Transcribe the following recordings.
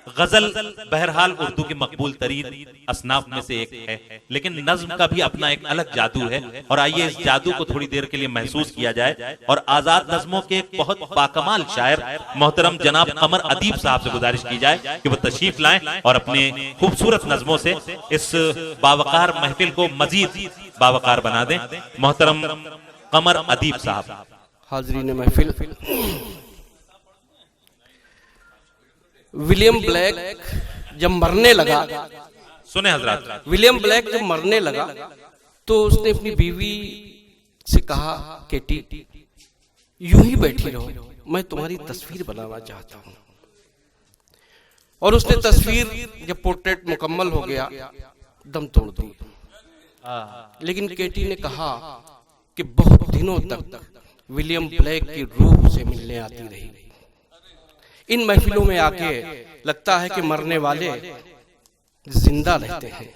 गजल बहरहाल उर्दू की मकबूल तरीन असनाफ में से एक है, लेकिन नज्म का भी अपना एक अलग जादू है। और आइए इस जादू को थोड़ी देर के लिए महसूस किया जाए और आजाद नज्मों के एक बहुत बाकमाल शायर मोहतरम जनाब कमर अदीब साहब से गुजारिश की जाए कि वो तशरीफ लाएं और अपने खूबसूरत नज्मों से इस बावकार महफिल को मजीद बावकार बना दें। मोहतरम कमर अदीब साहब। हाज़रीन महफिल, विलियम ब्लैक जब मरने लगा, सुने हजरात, विलियम ब्लैक जब मरने लगा तो उसने अपनी बीवी से कहा, केटी यूं ही बैठी रहो, मैं तुम्हारी तस्वीर बनाना चाहता हूं। और उसने तस्वीर जब पोर्ट्रेट मुकम्मल हो गया दम तोड़ दी। लेकिन केटी ने कहा कि बहुत दिनों तक विलियम ब्लैक की रूह से मिलने आती रही। इन महफिलों में आके लगता है कि मरने वाले जिंदा रहते हैं।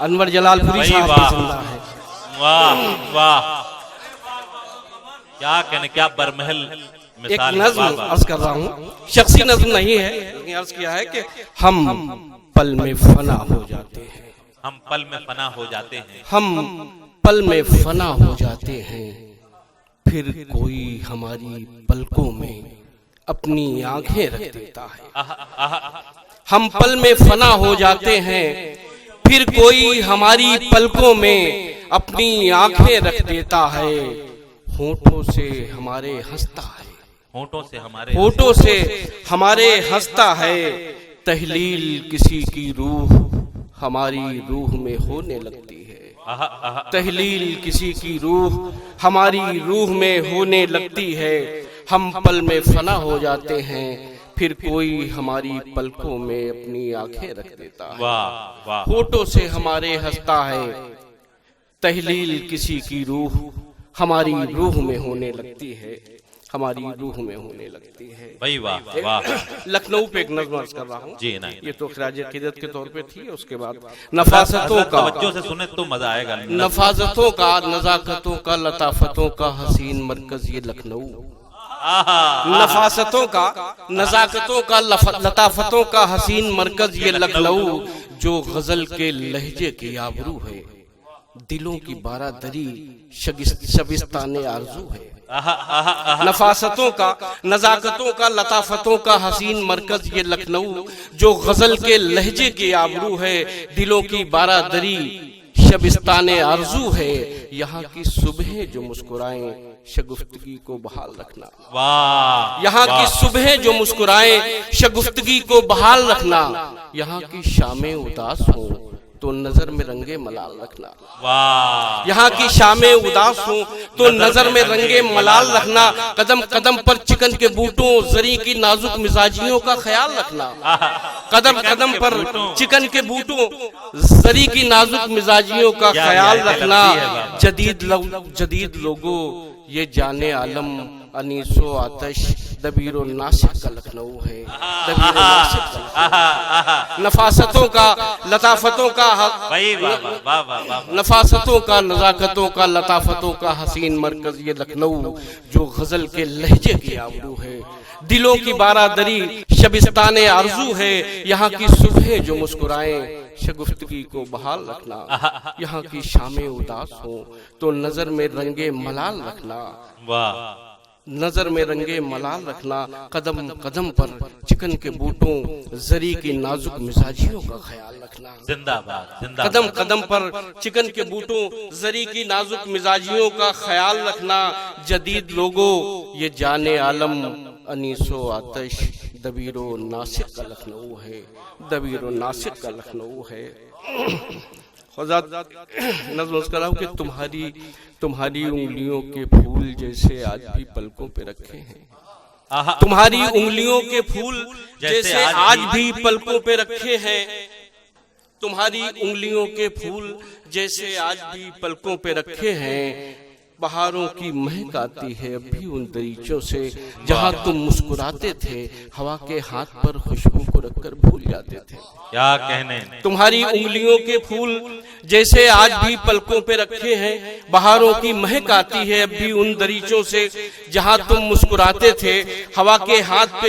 अनवर जलालपुरी साहब भी जिंदा है। वाह वाह, क्या कहने, क्या बरमहल एक नज्म अर्ज कर रहा हूँ, शख्सी नज्म नहीं है, लेकिन अर्ज किया है कि हम पल में फना हो जाते हैं, हम पल में फना हो जाते हैं, हम पल में फना हो जाते हैं, फिर कोई हमारी पलकों में अपनी आंखें रख देता है। हम पल में फना हो जाते हैं, फिर कोई हमारी पलकों में अपनी आंखें रख देता है। होठों से हमारे हंसता है, होठों से हमारे हंसता है। तहलील किसी की रूह हमारी रूह में होने लगती है। तहलील किसी की रूह हमारी रूह में होने लगती है। हम पल में फना हो जाते हैं, फिर कोई हमारी पलकों में अपनी आंखें रख देता है। वाह वाह, होठों से हमारे हंसता है, तहलील किसी की रूह हमारी रूह में होने लगती है, हमारी रूह में होने लगती है। भाई वाह वाह। लखनऊ पे एक नज़्म अर्ज कर रहा हूँ जी ना, ये तो खिराज अकीदत के तौर पे थी। उसके बाद नफासतों का, तवज्जो से सुने तो मजा आएगा। नफासतों का, नजाकतों का, लताफतों का हसीन मरकज ये लखनऊ। नफासतों का, नजाकतों का, लताफतों का हसीन मरकज ये लखनऊ, जो गजल के लहजे की आबरू है, दिलों की बारादरी शबिस्ताने आरजू है। नफासतों का, नजाकतों का, लताफतों का हसीन मरकज ये लखनऊ, जो गजल के लहजे की आबरू है, दिलों की बारादरी शबिस्ताने आरजू है। यहाँ की सुबह जो मुस्कुराएं शगुफ्तगी को बहाल रखना। वाह, यहाँ की सुबह जो मुस्कुराएं शगुफ्तगी को बहाल रखना। यहाँ की शामें उदास हो तो नजर में रंगे मलाल रखना। वाह, यहाँ की शामें उदास हो तो नजर में रंगे मलाल रखना। कदम कदम पर चिकन के बूटों जरी की नाजुक मिजाजियों का ख्याल रखना। कदम कदम पर चिकन के बूटों जरी की नाजुक मिजाजियों का ख्याल रखना। जदीद लोगों ये जाने आलम अनीसो आतश दबीरो नासिक का लखनऊ है। दबीरो नासिक का, नफासतों का, लताफतों का, नफासतों का, नजाकतों का, लताफतों का हसीन मरकज ये लखनऊ, जो गजल के लहजे की आबरू है, दिलों की बारादरी शबिस्ताने आरजू है। यहाँ की सुबह जो मुस्कुराएं शगुफ्तगी को बहाल रखना। यहाँ की शामें उदास हो तो नजर में रंगे मलाल रखना। वाह, नजर में रंगे मलाल रखना। कदम कदम पर चिकन के बूटों जरी की नाजुक मिजाजियों का ख्याल रखना। जिंदाबाद जिंदाबाद। कदम कदम पर चिकन के बूटों जरी की नाजुक मिजाजियों का ख्याल रखना। जदीद लोगों ये जाने आलम अनीसो आतश दबीरो नासिक का लखनऊ है। दबीरो नासिक का लखनऊ है। नज़्म कर रहा हूँ कि तुम्हारी उंगलियों के फूल जैसे आज भी पलकों पे रखे हैं। तुम्हारी उंगलियों के फूल जैसे आज भी पलकों पे रखे हैं। तुम्हारी उंगलियों के फूल जैसे आज भी पलकों पे रखे हैं। बहारों की महक आती है अभी उन दरीचों से, जहाँ तुम मुस्कुराते थे, हवा के हाथ पर खुशबू को रखकर भूल जाते थे। क्या कहने। तुम्हारी उंगलियों के फूल जैसे आज भी पलकों पे रखे हैं। बहारों की महक आती है अभी उन दरीचों से, जहाँ तुम मुस्कुराते थे, हवा के हाथ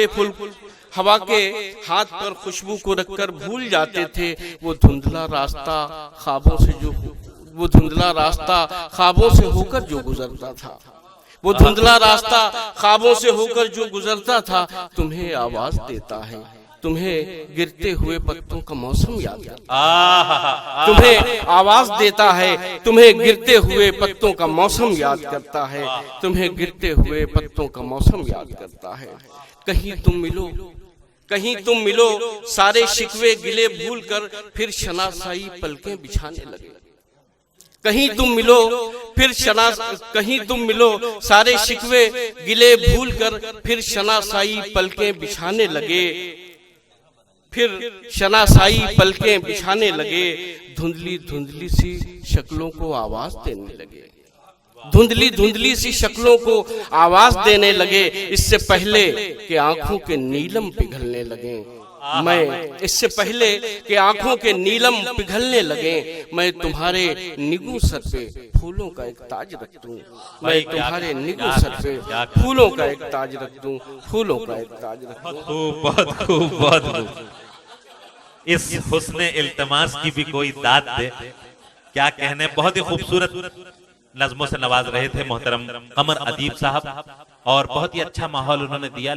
हवा के हाथ पर खुशबू को रखकर भूल जाते थे वो धुंधला रास्ता ख्वाबों से जो वो धुंधला रास्ता ख्वाबों से होकर जो गुजरता था, वो धुंधला रास्ता ख्वाबों से होकर जो गुजरता था। तुम्हें आवाज देता है, तुम्हें गिरते हुए पत्तों का मौसम याद करता है, तुम्हें आवाज देता है, तुम्हें गिरते हुए पत्तों का मौसम याद करता है, तुम्हें गिरते हुए पत्तों का मौसम याद करता है। कहीं तुम मिलो, कहीं तुम मिलो, सारे शिकवे गिले भूल कर फिर शनासाई पलकें बिछाने लगे। कहीं तुम मिलो फिर कहीं तुम मिलो, सारे शिकवे गिले भूल कर फिर शनासाई पलकें बिछाने लगे, फिर शनासाई पलकें बिछाने लगे। धुंधली धुंधली सी शक्लों को आवाज देने लगे, धुंधली धुंधली सी शक्लों को आवाज देने लगे। इससे पहले कि आंखों के नीलम पिघलने लगे, मैं इससे पहले कि आंखों के नीलम पिघलने लगे, मैं तुम्हारे निगू सर पे फूलों का एक ताज रख दूं, मैं तुम्हारे निगू सर पे फूलों का एक ताज रख दूं, फूलों का एक ताज रख दूं। बहुत खूब, बहुत खूब। इस हुस्ने इल्तमास की भी कोई दाद दे, क्या कहने। बहुत ही खूबसूरत नज़्मों से नवाज रहे थे मोहतरम कमर अदीब साहब, और बहुत ही अच्छा माहौल उन्होंने दिया।